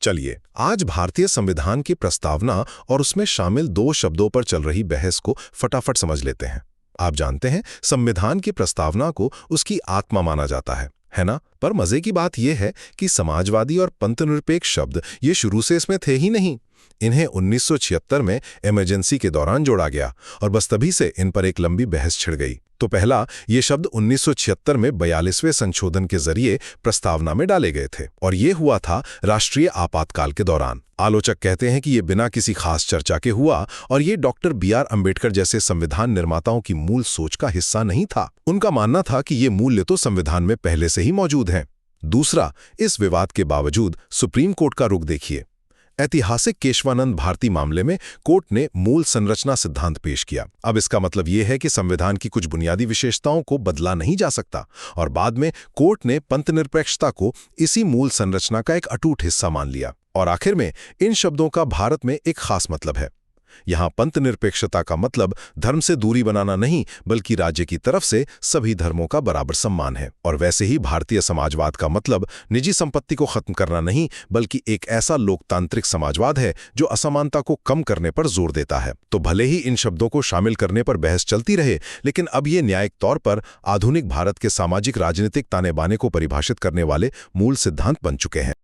चलिए आज भारतीय संविधान की प्रस्तावना और उसमें शामिल दो शब्दों पर चल रही बहस को फटाफट समझ लेते हैं। आप जानते हैं, संविधान की प्रस्तावना को उसकी आत्मा माना जाता है ना? पर मजे की बात यह है कि समाजवादी और पंथनिरपेक्ष शब्द ये शुरू से इसमें थे ही नहीं। इन्हें 1976 में इमरजेंसी के दौरान जोड़ा गया और बस तभी से इन पर एक लंबी बहस छिड़ गई। तो पहला ये शब्द 1976 में 42वें संशोधन के जरिए प्रस्तावना में डाले गए थे और ये हुआ था राष्ट्रीय आपातकाल के दौरान। आलोचक कहते हैं कि ये बिना किसी खास चर्चा के हुआ और ये डॉक्टर B.R. अम्बेडकर जैसे संविधान निर्माताओं की मूल सोच का हिस्सा नहीं था। उनका मानना था कि ये मूल्य तो संविधान में पहले से ही मौजूद हैं। दूसरा, इस विवाद के बावजूद सुप्रीम कोर्ट का रुख देखिए। ऐतिहासिक केशवानंद भारती मामले में कोर्ट ने मूल संरचना सिद्धांत पेश किया। अब इसका मतलब यह है कि संविधान की कुछ बुनियादी विशेषताओं को बदला नहीं जा सकता और बाद में कोर्ट ने पंथनिरपेक्षता को इसी मूल संरचना का एक अटूट हिस्सा मान लिया। और आखिर में इन शब्दों का भारत में एक खास मतलब है। यहाँ पंथनिरपेक्षता का मतलब धर्म से दूरी बनाना नहीं, बल्कि राज्य की तरफ से सभी धर्मों का बराबर सम्मान है। और वैसे ही भारतीय समाजवाद का मतलब निजी संपत्ति को खत्म करना नहीं, बल्कि एक ऐसा लोकतांत्रिक समाजवाद है जो असमानता को कम करने पर जोर देता है। तो भले ही इन शब्दों को शामिल करने पर बहस चलती रहे, लेकिन अब ये न्यायिक तौर पर आधुनिक भारत के सामाजिक राजनीतिक ताने बाने को परिभाषित करने वाले मूल सिद्धांत बन चुके हैं।